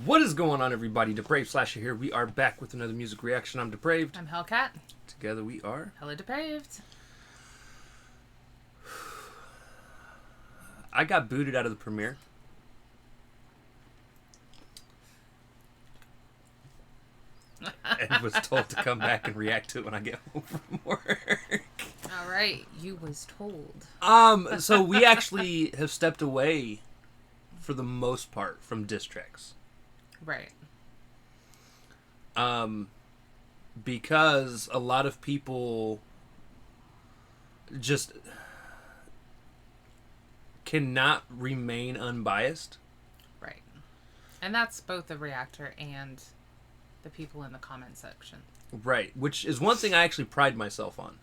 What is going on, everybody? Depraved Slasher here. We are back with another music reaction. I'm Depraved. I'm Hellcat. Together we are HellaDepraved. I got booted out of the premiere. And was told to come back and react to it when I get home from work. All right, you was told. So we actually have stepped away for the most part from diss tracks. Right. Because a lot of people just cannot remain unbiased. Right. And that's both the reactor and the people in the comment section. Right, which is one thing I actually pride myself on,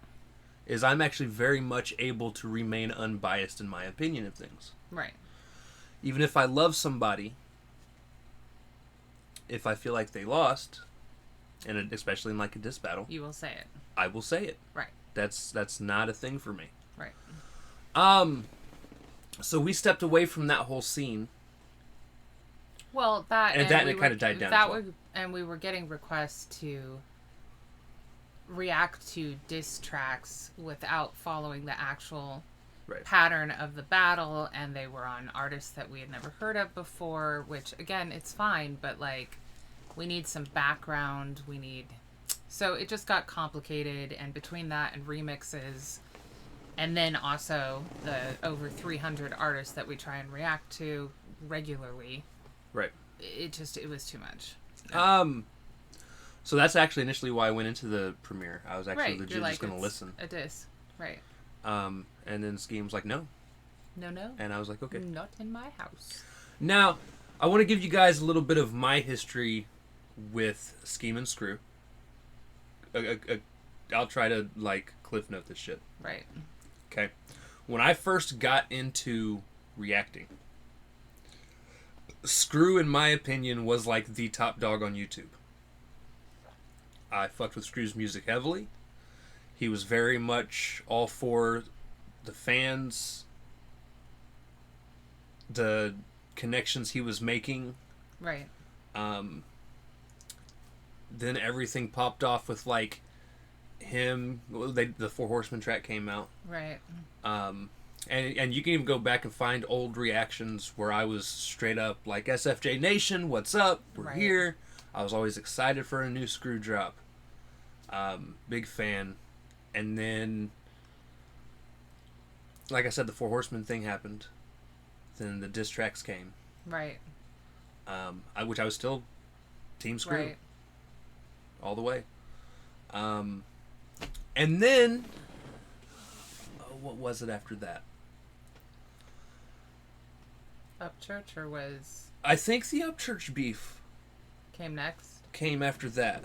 is I'm actually very much able to remain unbiased in my opinion of things. Right. Even if I love somebody, if I feel like they lost, and especially in like a diss battle, You will say it. I will say it. Right. That's not a thing for me. Right. So we stepped away from that whole scene. Well, that And that kind of died down as well. And we were getting requests to react to diss tracks without following the actual pattern of the battle, and they were on artists that we had never heard of before, which again, it's fine, but like we need some background, so it just got complicated, and between that and remixes, and then also the over 300 artists that we try and react to regularly, Right. it was too much. So that's actually initially why I went into the premiere. I was actually Right. legit just going to listen. A diss. Right. And then Skeem was like, no. No. And I was like, okay. Not in my house. Now, I want to give you guys a little bit of my history with Skeem and Scru. I'll try to, like, cliff note this shit. Right. Okay. When I first got into reacting, Scru, in my opinion, was like the top dog on YouTube. I fucked with Scru's music heavily. He was very much all for the fans, the connections he was making. Right. Then everything popped off with like him. The Four Horsemen track came out. Right. And you can even go back and find old reactions where I was straight up like, SFJ Nation, what's up? We're here. I was always excited for a new Scru drop. Big fan. And then, like I said, the Four Horsemen thing happened. Then the diss tracks came. Right. Which I was still Team Scru. Right. All the way. And then, what was it after that? Upchurch, or was... I think the Upchurch beef came next? Came after that.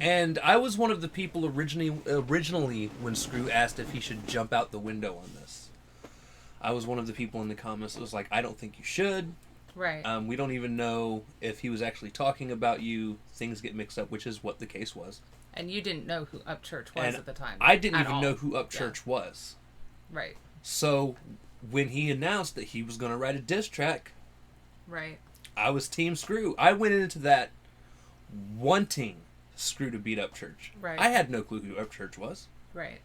And I was one of the people originally when Scru asked if he should jump out the window on this. I was one of the people in the comments that was like, I don't think you should. Right. We don't even know if he was actually talking about you. Things get mixed up, which is what the case was. And you didn't know who Upchurch was at the time. I didn't even know who Upchurch was. Right. So when he announced that he was going to write a diss track, right, I was Team Scru. I went into that wanting Scru to beat Upchurch. Right. I had no clue who Upchurch was. Right.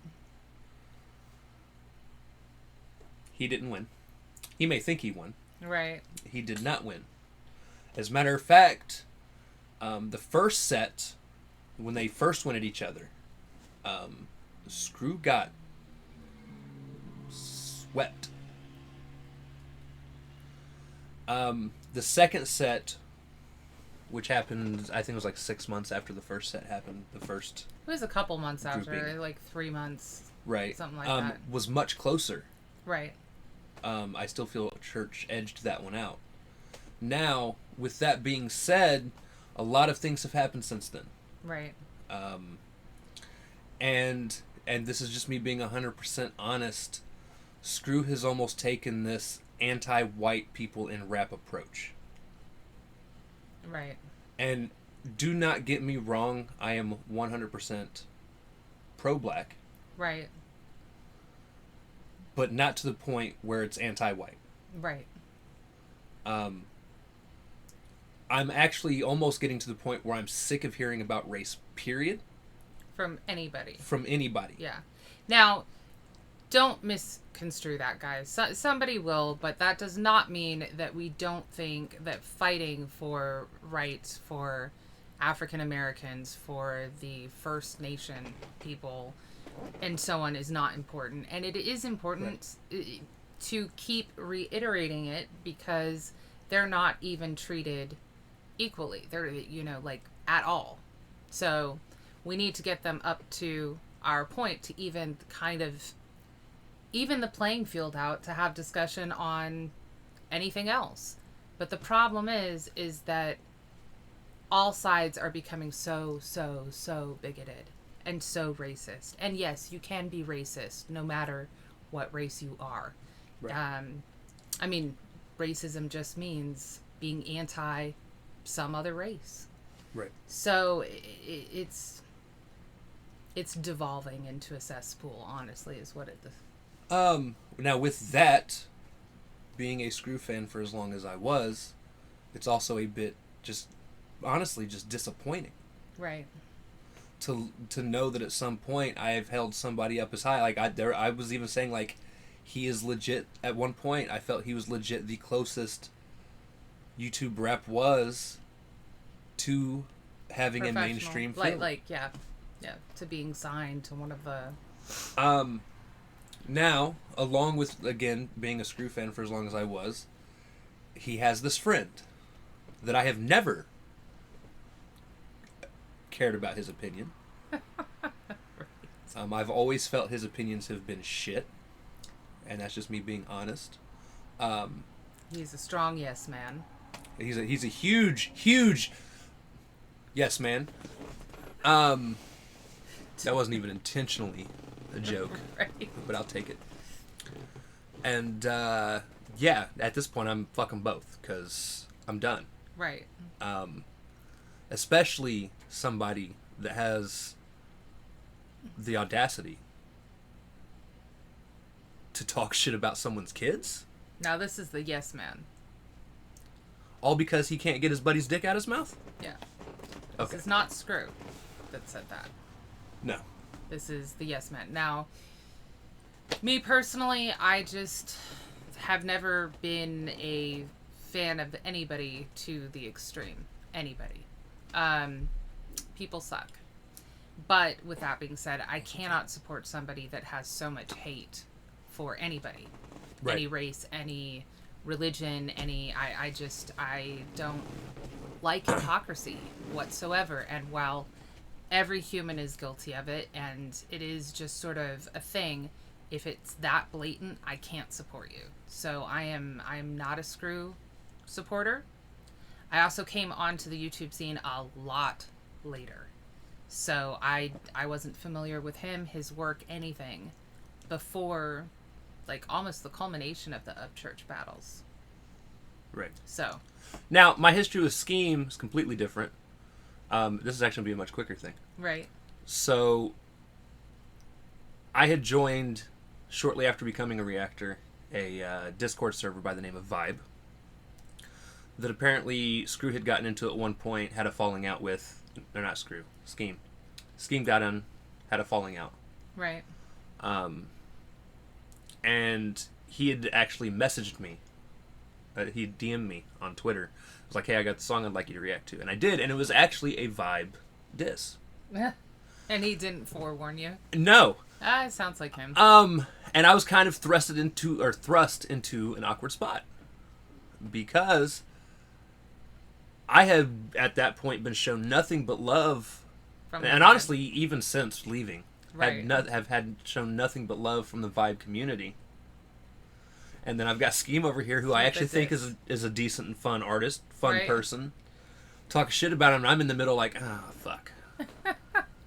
He didn't win. He may think he won. Right. He did not win. As a matter of fact, the first set, when they first went at each other, Scru got swept. The second set, which happened, I think it was like 6 months after the first set happened. The first. It was a couple months grouping. after, like 3 months. Right. Something like that. Was much closer. Right. I still feel Church edged that one out. Now, with that being said, a lot of things have happened since then. Right. And this is just me being 100% honest. Scru has almost taken this anti-white people in rap approach. Right. And do not get me wrong, I am 100% pro-black. Right. But not to the point where it's anti-white. Right. I'm actually almost getting to the point where I'm sick of hearing about race, period. From anybody. From anybody. Yeah. Now, don't misconstrue that, guys. Somebody will, but that does not mean that we don't think that fighting for rights for African Americans, for the First Nation people, and so on is not important. And it is important to keep reiterating it because they're not even treated equally. They're, like, at all. So we need to get them up to our point to even kind of even the playing field out to have discussion on anything else. But the problem is that all sides are becoming so bigoted and so racist. And yes, you can be racist no matter what race you are. Right. I mean, racism just means being anti some other race. Right. So it's devolving into a cesspool, honestly, is what it is. Now with that, being a Scru fan for as long as I was, it's also a bit honestly disappointing. Right. To know that at some point I've held somebody up as high. Like I was even saying, like, he is legit. At one point I felt he was legit the closest YouTube rep was to having a mainstream film. Yeah, to being signed to one of the now, along with, again, being a Scru fan for as long as I was, he has this friend that I have never cared about his opinion. Right. I've always felt his opinions have been shit, and that's just me being honest. He's a strong yes man. He's a huge yes man. That wasn't even intentionally a joke, right. But I'll take it. And yeah, at this point I'm fucking both because I'm done. Right. Especially somebody that has the audacity to talk shit about someone's kids. Now this is the yes man. All because he can't get his buddy's dick out his mouth? Yeah. Okay. This is not Scru that said that. No. This is the yes man. Now, me personally, I just have never been a fan of anybody to the extreme. Anybody. People suck. But with that being said, I cannot support somebody that has so much hate for anybody. Right. Any race, any religion, I don't like hypocrisy whatsoever. And while every human is guilty of it, and it is just sort of a thing, if it's that blatant, I can't support you. So I am not a Scru supporter. I also came onto the YouTube scene a lot later. So I wasn't familiar with him, his work, anything before, like, almost the culmination of the Upchurch battles. Right. So. Now, my history with Skeem is completely different. This is actually going to be a much quicker thing. Right. So, I had joined, shortly after becoming a reactor, a Discord server by the name of Vibe. That apparently Scru had gotten into at one point, had a falling out with... They're not Scru. Skeem. Skeem got in, had a falling out. Right. And he had actually messaged me. He DM'd me on Twitter. It was like, hey, I got the song I'd like you to react to. And I did, and it was actually a Vibe diss. And he didn't forewarn you? No. It sounds like him. And I was kind of thrust into an awkward spot. Because I had, at that point, been shown nothing but love. And honestly, even since leaving, right. have had shown nothing but love from the Vibe community. And then I've got Skeem over here, who I actually think is a decent and fun artist, fun right. person. Talk shit about him, and I'm in the middle like, ah, oh, fuck.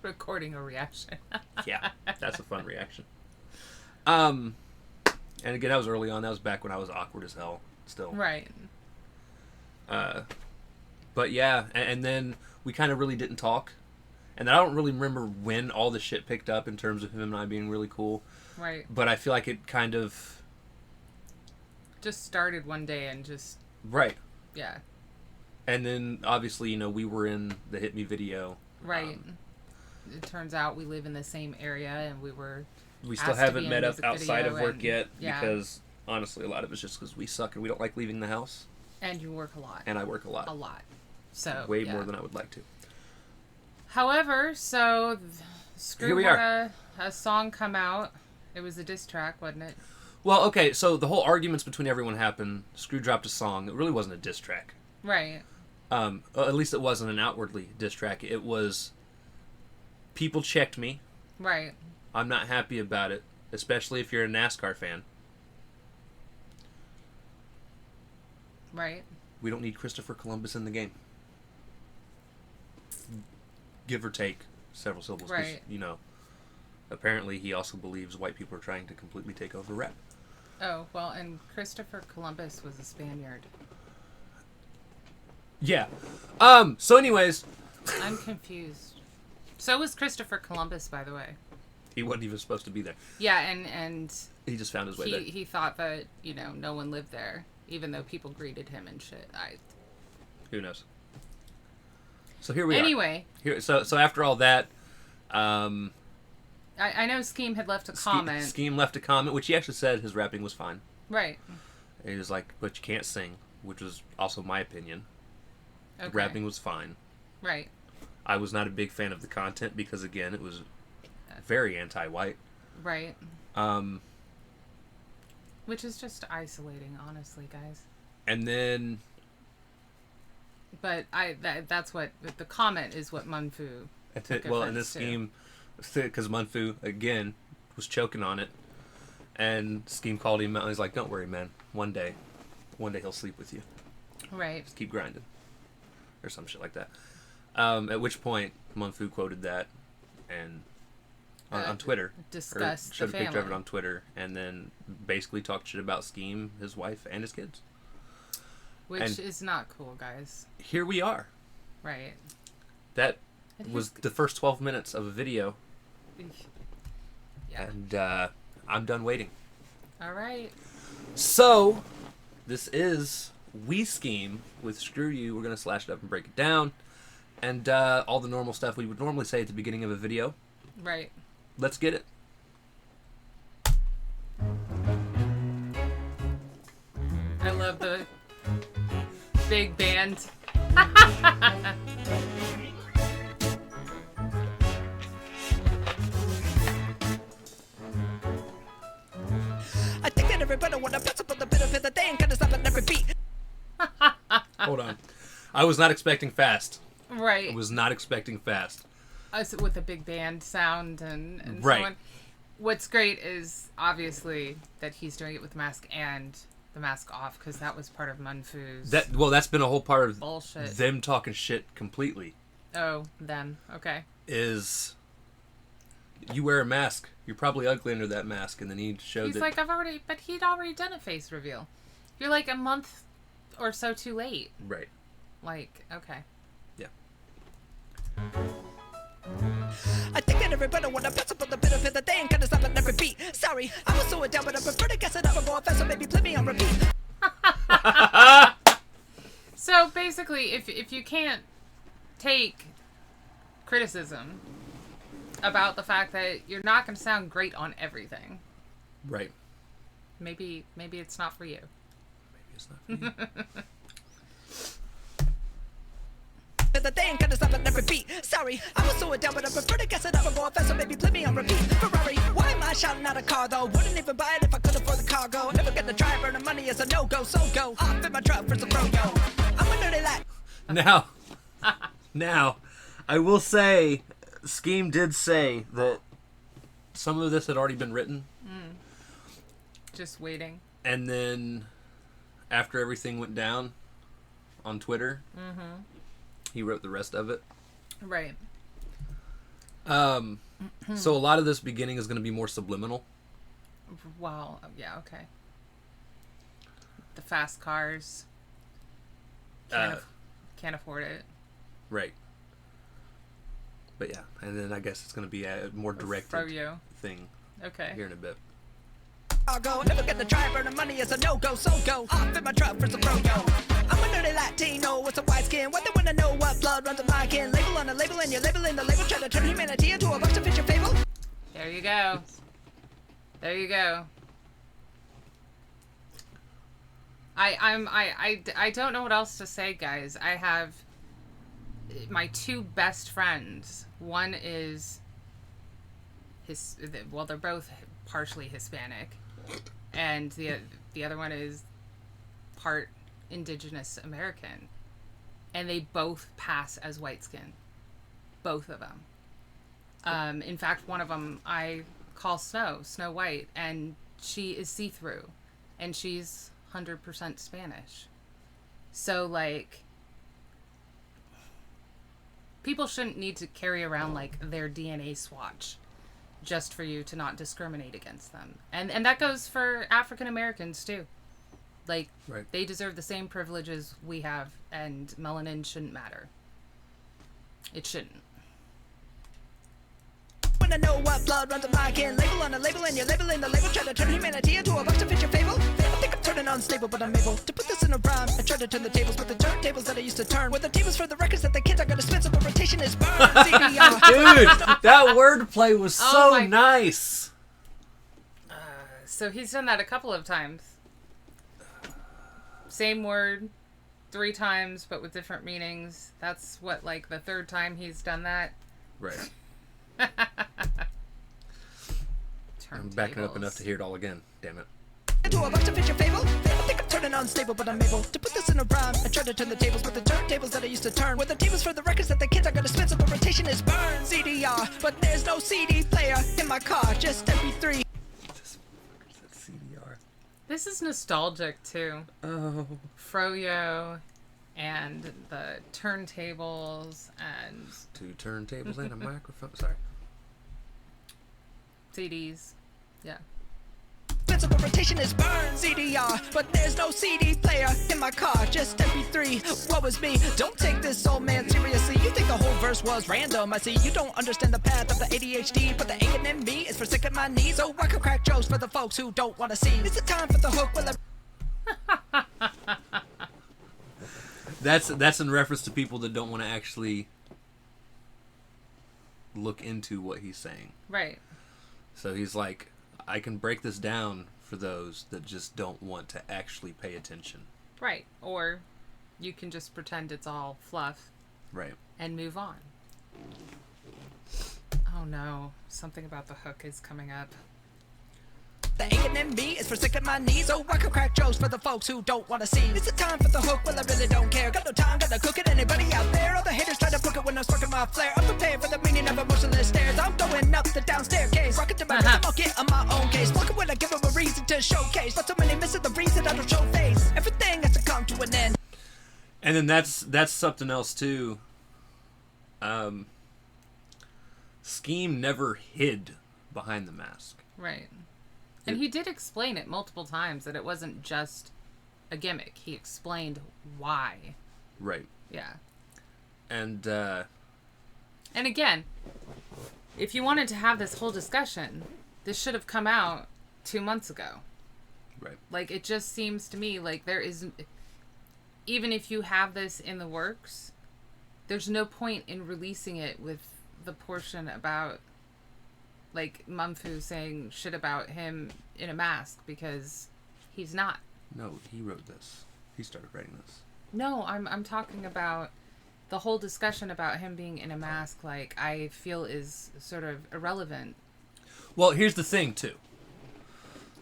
Recording a reaction. Yeah, that's a fun reaction. And again, that was early on. That was back when I was awkward as hell, still. Right. But yeah, and then we kind of really didn't talk. And I don't really remember when all the shit picked up in terms of him and I being really cool. Right. But I feel like it kind of... just started one day and just... Right. Yeah. And then, obviously, we were in the Hit Me video. Right. It turns out we live in the same area, and we still haven't met up outside of work yet, because, honestly, a lot of it's just because we suck and we don't like leaving the house. And you work a lot. And I work a lot. A lot. So, way more than I would like to. However, so Scru had a song come out. It was a diss track, wasn't it? Well, okay, so the whole arguments between everyone happened. Scru dropped a song. It really wasn't a diss track. Right. At least it wasn't an outwardly diss track. It was, people checked me. Right. I'm not happy about it, especially if you're a NASCAR fan. Right. We don't need Christopher Columbus in the game. Give or take several syllables. Right. Apparently he also believes white people are trying to completely take over rap. Oh, well, and Christopher Columbus was a Spaniard. Yeah. So anyways. I'm confused. So was Christopher Columbus, by the way. He wasn't even supposed to be there. Yeah, and he just found his way there. He thought that, no one lived there, even though people greeted him and shit. Who knows? So here we are. Anyway. So after all that, I know Skeem had left a comment. Skeem left a comment, which he actually said his rapping was fine. Right. He was like, but you can't sing, which was also my opinion. Okay. Rapping was fine. Right. I was not a big fan of the content because, again, it was very anti-white. Right. Which is just isolating, honestly, guys. And then... But that's what... The comment is what Munfu... Well, in this Skeem... Because Munfu, again, was choking on it. And Skeem called him out and he's like, don't worry, man. One day he'll sleep with you. Right. Just keep grinding. Or some shit like that. At which point, Munfu quoted that and on Twitter. Discussed showed the a picture of family. it on Twitter. And then basically talked shit about Skeem, his wife, and his kids. Which is not cool, guys. Here we are. Right. That was the first 12 minutes of a video. Yeah. And I'm done waiting. All right. So, this is We Skeem with Scru You. We're going to slash it up and break it down. And all the normal stuff we would normally say at the beginning of a video. Right. Let's get it. I love the big band. I think that everybody wanna press up on the bit of the thing, gonna stop at every beat. Hold on. I was not expecting fast. Right. I was not expecting fast. Us with the big band sound and right. so on. What's great is obviously that he's doing it with the mask and the mask off, because that was part of Munfu's That's been a whole part of bullshit. them talking shit completely. Oh, them. Okay. Is you wear a mask, you're probably ugly under that mask, and then he showed He's that... like, but he'd already done a face reveal. You're like a month or so too late. Right. Like, okay. Yeah. I think that everybody wanna press up on the bit of the thing, gonna stop at every beat. Sorry, I was so down, but I prefer to guess it up and go fast, so maybe play me on repeat. So basically, if you can't take criticism about the fact that you're not going to sound great on everything, Right. maybe it's not for you. Maybe it's not for you. The thing, gonna stop at every beat. Sorry, I was so down, but I prefer to guess it up and go fast, so maybe play me on repeat. Ferrari, why am I shouting out a car though? Wouldn't even buy it if I could afford the cargo. Never get the drive, earning money is a no-go, so go off in my truck for some pro-yo. I'm a dirty lad. Now, I will say, Skeem did say that some of this had already been written. Just waiting. And then, after everything went down on Twitter, he wrote the rest of it. Right. So a lot of this beginning is going to be more subliminal. Wow. Yeah, okay. The fast cars. Can't afford it. Right. But yeah, and then I guess it's going to be a more directed thing. Okay. Here in a bit. I'll go, never get the try, burning money is a no-go, so go off in my truck for some pro-go. I'm a dirty Latino with some white skin. What they wanna know what blood runs in my kin. Label on a label and you're labeling the label. Try to turn humanity into a box to fit your fable. There you go. There you go. I don't know what else to say, guys. I have my two best friends. One is they're both partially Hispanic, and the other one is part Indigenous American, and they both pass as white skin. Both of them. In fact, one of them I call Snow White, and she is see-through, and she's 100% Spanish. So, like, people shouldn't need to carry around, like, their DNA swatch just for you to not discriminate against them. And that goes for African Americans, too. Like, right. They deserve the same privileges we have, and melanin shouldn't matter. It shouldn't. Wanna know what blood runs in my kin. Label on a label and you're labeling the label. Try to turn humanity into a box to fit your fable. I think I'm turning unstable, but I'm able to put this in a rhyme. I try to turn the tables with the turntables that I used to turn. With the tables for the records that the kids are gonna spin, so the rotation is burned. Dude, that wordplay was so nice. So he's done that a couple of times. Same word 3 times, but with different meanings. That's what, like, the 3rd time he's done that. Right. I'm backing up enough to hear it all again. Damn it. Into a box to fit your fable. I think I'm turning unstable, but I'm able to put this in a rhyme. I try to turn the tables with the turntables that I used to turn. With the tables for the records that the kids are gonna spin, so the rotation is burned. CDR, but there's no CD player in my car, just MP3. CDR. This is nostalgic too. Oh. Froyo and the turntables and 2 turntables and a microphone. Sorry. CDs. Yeah. The rotation is burned. CDR, but there's no CD player in my car, just MP3. What was me? Don't take this old man seriously. You think the whole verse was random? I see you don't understand the path of the ADHD, but the aching in me is for sick at my knees. So I can crack jokes for the folks who don't want to see. It's the time for the hook. Well, That's in reference to people that don't want to actually look into what he's saying. Right. So he's like, I can break this down for those that just don't want to actually pay attention. Right. Or you can just pretend it's all fluff. Right. And move on. Oh no. Something about the hook is coming up. the aching in me is for sick at my knees. So I can crack jokes for the folks who don't want to see. It's the time for the hook, well I really don't care. Got no time, gotta cook it. Anybody out there? All the haters try to book it when I'm sparking my flare. I'm prepared for the meaning of emotionless stares. I'm going up the down staircase. Rocket to my rhythm, I'll get on my own case. Block it when I give them a reason to showcase. But so many missing the reason I don't show face. Everything has to come to an end. And then that's something else too. Skeem never hid behind the mask. Right. And he did explain it multiple times that it wasn't just a gimmick. He explained why. Right. Yeah. And again, if you wanted to have this whole discussion, this should have come out 2 months ago. Right. Like, it just seems to me like there isn't... Even if you have this in the works, there's no point in releasing it with the portion about, like, Mumfu saying shit about him in a mask, because he's not. No, he wrote this. He started writing this. No, I'm talking about the whole discussion about him being in a mask, like, I feel is sort of irrelevant. Well, here's the thing, too.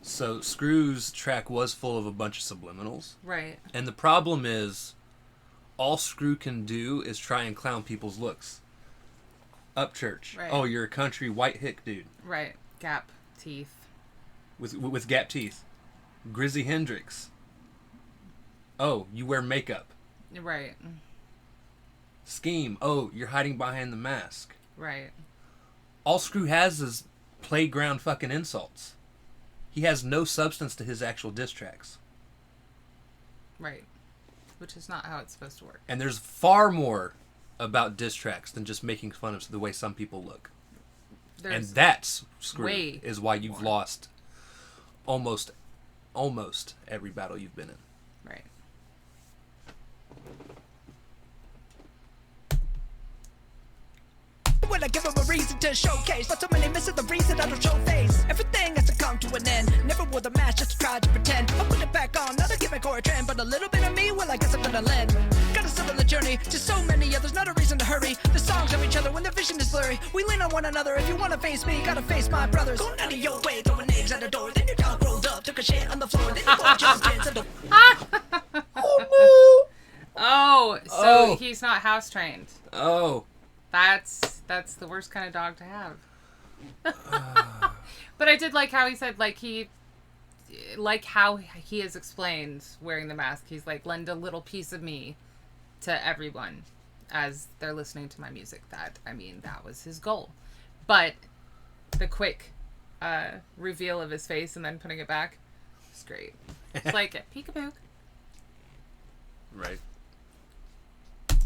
So, Screw's track was full of a bunch of subliminals. Right. And the problem is, all Screw can do is try and clown people's looks. Upchurch. Right. Oh, you're a country white hick dude. Right. Gap teeth. With gap teeth. Grizzy Hendrix. Oh, you wear makeup. Right. Skeem. Oh, you're hiding behind the mask. Right. All Screw has is playground fucking insults. He has no substance to his actual diss tracks. Right. Which is not how it's supposed to work. And there's far more about diss tracks than just making fun of the way some people look. There's and that's Screw way is why you've more. lost almost every battle you've been in. Right. When I give them a reason to showcase, but so many misses the reason I don't show face. Everything has to come to an end. Never wore the mask just to try to pretend. I put it back on, not a gimmick or a trend, but a little bit of me, well, I guess I'm gonna lend. Gotta settle the journey to so many others, not a reason to hurry. The songs of each other when the vision is blurry. We lean on one another. If you wanna face me, gotta face my brothers. Going out of your way, throwing eggs at the door. Then your dog rolled up, took a shit on the floor. Then your boy jumped in, said the Oh, so he's not house trained. Oh. That's the worst kind of dog to have. But I did like how he said, how he has explained wearing the mask. He's like, lend a little piece of me to everyone as they're listening to my music. That was his goal. But the quick reveal of his face and then putting it back was great. It's like peekaboo. Right.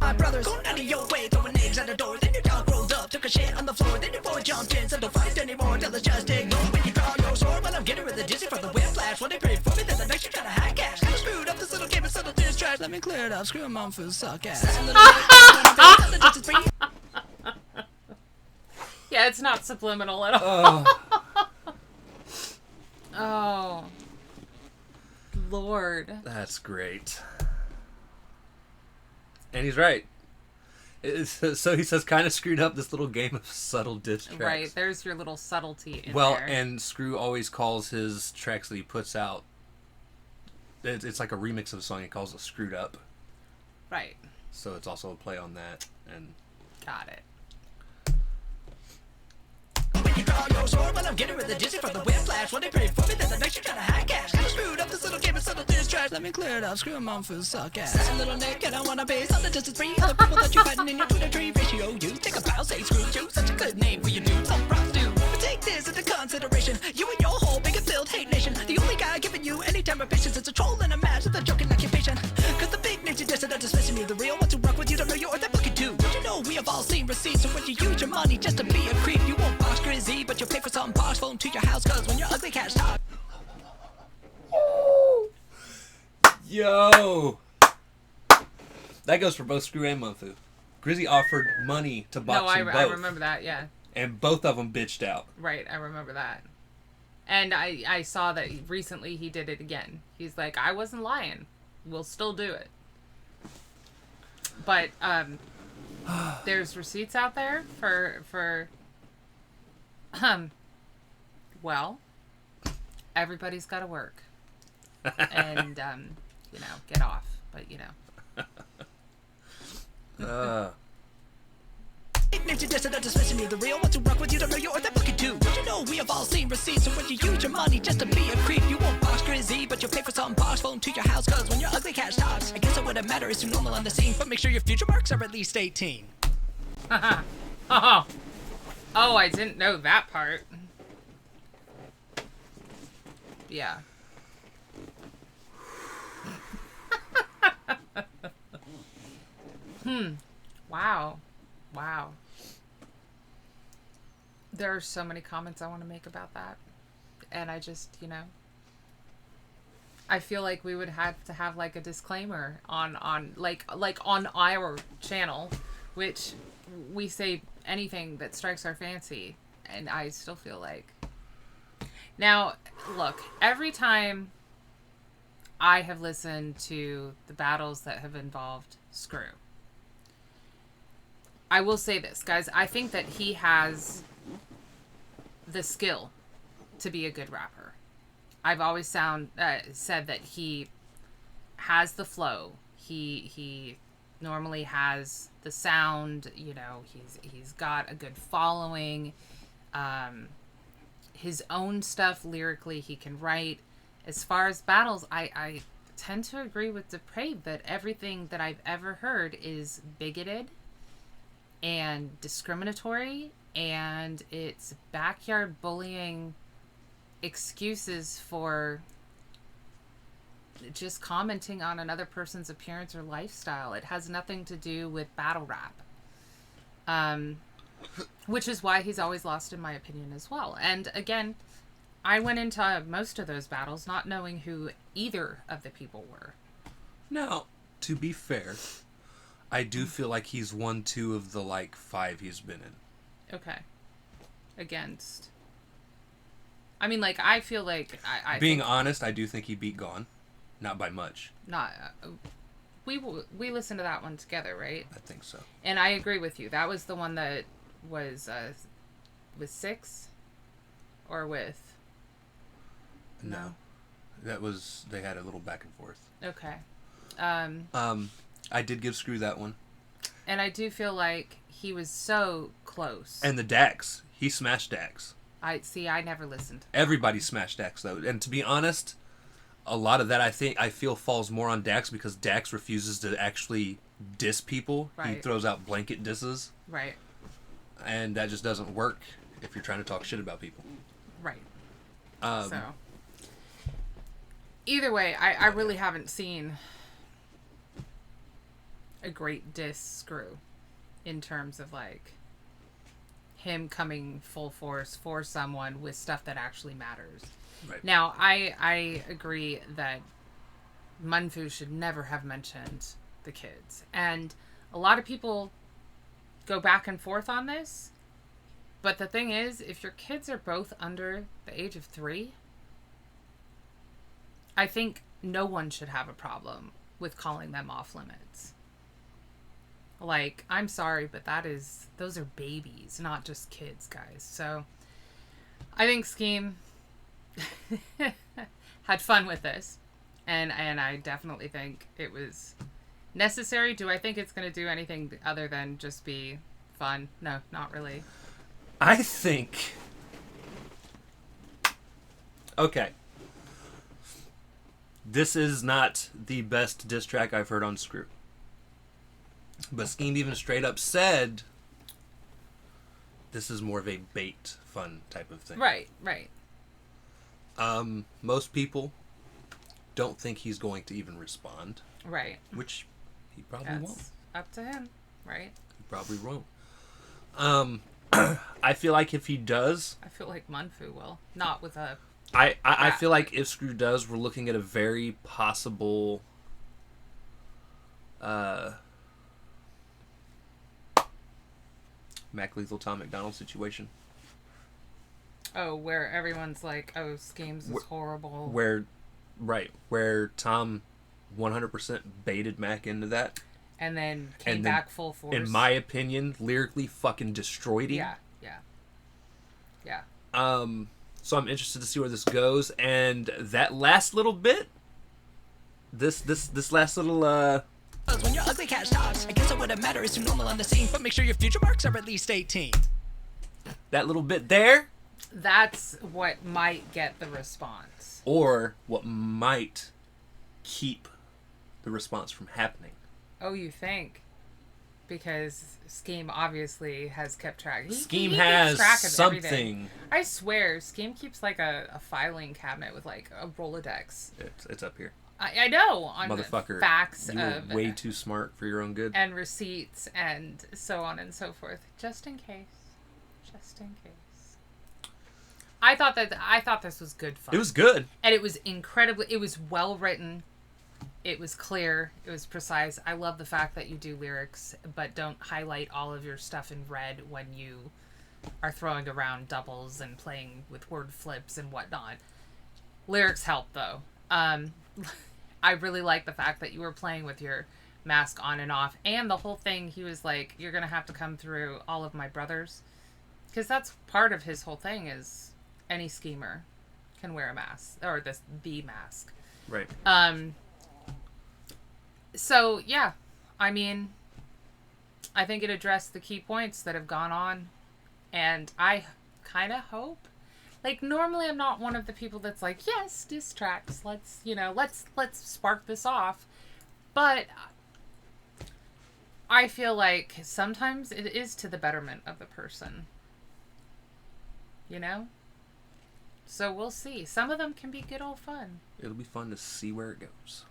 my brothers. Going out of your way, throwing eggs at the door. Then your dog rolled up, took a shit on the floor. Then your boy jumped in, said don't fight anymore. Tell us just ignore when you draw your sword. Well, I'm getting rid of the dizzy from the whiplash. When they prayed for me, then the next you try to hack cash. Kinda screwed up this little game and settled this trash. Let me clear it up, screw 'em on food, suck ass. Yeah, it's not subliminal at all. Oh. Lord. That's great. And he's right. So he says, kind of screwed up this little game of subtle diss tracks. Right, there's your little subtlety in there. Well, and Screw always calls his tracks that he puts out, it's like a remix of a song he calls it Screwed Up. Right. So it's also a play on that. And got it. When you draw your sword, well, I'm getting rid of the dizzy from the whiplash. When they prayed for me, then the next you try to hack cash. Kinda screwed up this little game and settled this trash. Let me clear it up, screw 'em on food, suck ass. That little neck, and I wanna be something just as free. Other people that you're fighting in your Twitter tree ratio. You take a bow, say Screw You. Such a good name for your dude, some props do. But take this into consideration. You and your whole big and filled hate nation. The only guy giving you any time of patience is a troll and a match with a joking occupation. Cause the big nature dissing are dismissing you. The real ones who rock with you don't know you or they're looking too. Don't you know we have all seen receipts? So when you use your money just to be a creep, you won't box Grizzy, but you'll pay for something posh, phone to your house. Cause when your ugly cat's talk. yo! That goes for both Screw and Monfu. Grizzy offered money to box them both. I remember that, yeah. And both of them bitched out. Right, I remember that. And I saw that recently he did it again. He's like, I wasn't lying. We'll still do it. But there's receipts out there for well, everybody's got to work. And get off, but Nature dissing are dismissing you. The real ones who rock with you don't know you or they're looking too. Don't you know we have all seen receipts? So when you use your money just to be a creep, you won't box Grizzy, but you'll pay for something posh, phone to your house. Cause when your ugly cat talks, I guess it wouldn't matter, it's too normal on the scene. But make sure your future marks are at least 18. Oh, I didn't know that part. Yeah. Wow. There are so many comments I want to make about that. And I just, I feel like we would have to have like a disclaimer on on our channel, which we say anything that strikes our fancy. And I still feel like, now look, every time I have listened to the battles that have involved Screw, I will say this, guys. I think that he has the skill to be a good rapper. I've always said that he has the flow. He normally has the sound. He's got a good following. His own stuff lyrically, he can write. As far as battles, I tend to agree with Depraved that everything that I've ever heard is bigoted and discriminatory, and it's backyard bullying excuses for just commenting on another person's appearance or lifestyle. It has nothing to do with battle rap. Which is why he's always lost, in my opinion, as well. And again, I went into most of those battles not knowing who either of the people were. Now, to be fair, I do feel like he's won 2 of the, 5 he's been in. Okay. Against... I mean, I feel like... Being honest, I do think he beat Gone. Not by much. Not... we listened to that one together, right? I think so. And I agree with you. That was the one that was with 6? Or with... No. That was... They had a little back and forth. Okay. I did give Screw that one. And I do feel like he was so close. And the Dax. He smashed Dax. I never listened. Everybody smashed Dax, though. And to be honest, a lot of that I feel falls more on Dax because Dax refuses to actually diss people. Right. He throws out blanket disses. Right. And that just doesn't work if you're trying to talk shit about people. Right. So. Either way, I really haven't seen a great diss Screw in terms of him coming full force for someone with stuff that actually matters. Right. Now, I agree that Munfu should never have mentioned the kids. And a lot of people go back and forth on this. But the thing is, if your kids are both under the age of 3, I think no one should have a problem with calling them off limits. I'm sorry, but those are babies, not just kids, guys. So I think Skeem had fun with this. And I definitely think it was necessary. Do I think it's going to do anything other than just be fun? No, not really. I think... Okay. This is not the best diss track I've heard on Screw. But Skeem even straight up said this is more of a bait fun type of thing. Right, right. Most people don't think he's going to even respond. Right. Which he probably won't. Up to him, right? He probably won't. I feel like if he does... I feel like Munfu will. Not with a... I feel like if Screw does, we're looking at a very possible... Mac Lethal Tom McDonald situation. Oh, where everyone's like, oh, Schemes is horrible. Where Tom 100% baited Mac into that. And then came back full force. In my opinion, lyrically fucking destroyed him. Yeah. So I'm interested to see where this goes. And that last little bit, this last little, When your ugly cat stops, I guess it wouldn't matter, it's too normal on the scene. But make sure your future marks are at least 18. That little bit there. That's what might get the response. Or what might keep the response from happening. Oh, you think? Because Skeem obviously has kept track. Skeem he has keeps track of something. Everything. I swear, Skeem keeps like a filing cabinet with like a Rolodex. It's up here. I know. On Motherfucker, facts you of... were way too smart for your own good. And receipts and so on and so forth. Just in case. Just in case. I thought this was good fun. It was good. And it was incredibly... It was well written. It was clear. It was precise. I love the fact that you do lyrics, but don't highlight all of your stuff in red when you are throwing around doubles and playing with word flips and whatnot. Lyrics help, though. I really like the fact that you were playing with your mask on and off. And the whole thing, he was like, you're going to have to come through all of my brothers. Because that's part of his whole thing is any schemer can wear a mask. Or the mask. Right. So, yeah. I mean, I think it addressed the key points that have gone on. And I kind of hope. Like, normally I'm not one of the people that's like, yes, diss tracks. Let's spark this off. But I feel like sometimes it is to the betterment of the person. You know? So we'll see. Some of them can be good old fun. It'll be fun to see where it goes.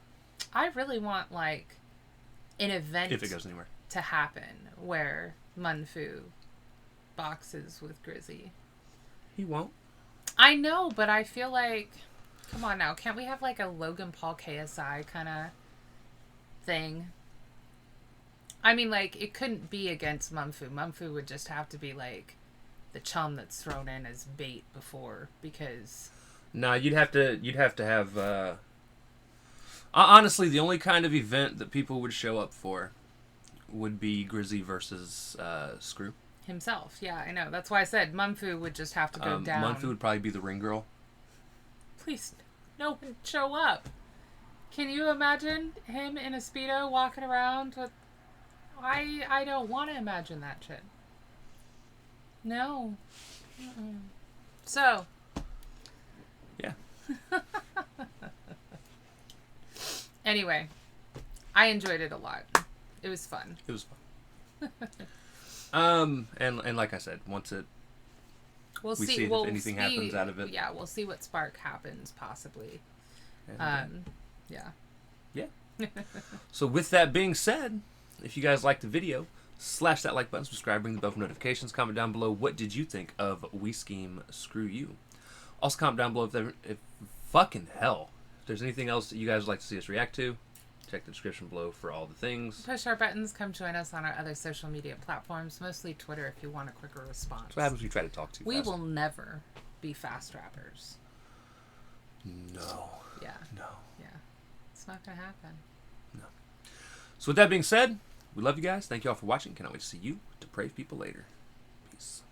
I really want, like, an event... If it goes anywhere. ...to happen where Munfu boxes with Grizzy. He won't. I know, but I feel like, come on now, can't we have like a Logan Paul KSI kind of thing? I mean, like, it couldn't be against Munfu. Munfu would just have to be like the chum that's thrown in as bait before, because... No, you'd have to have, honestly, the only kind of event that people would show up for would be Grizzy versus Scru. Himself, yeah, I know. That's why I said Munfu would just have to go down. Munfu would probably be the ring girl. Please, no one show up. Can you imagine him in a Speedo walking around with... I don't want to imagine that shit. No. Mm-mm. So. Yeah. Anyway, I enjoyed it a lot. It was fun. It was fun. And like I said, once we see if anything happens out of it. Yeah, we'll see what spark happens possibly. And, yeah. Yeah. So with that being said, if you guys liked the video, slash that like button, subscribe, ring the bell for notifications, comment down below what did you think of We Skeem, Screw You. Also comment down below if fucking hell, if there's anything else that you guys would like to see us react to. Check the description below for all the things. Push our buttons. Come join us on our other social media platforms, mostly Twitter if you want a quicker response. That's what happens when you try to talk too fast. We will never be fast rappers. No. Yeah. No. Yeah. It's not going to happen. No. So with that being said, we love you guys. Thank you all for watching. Cannot wait to see you depraved people later. Peace.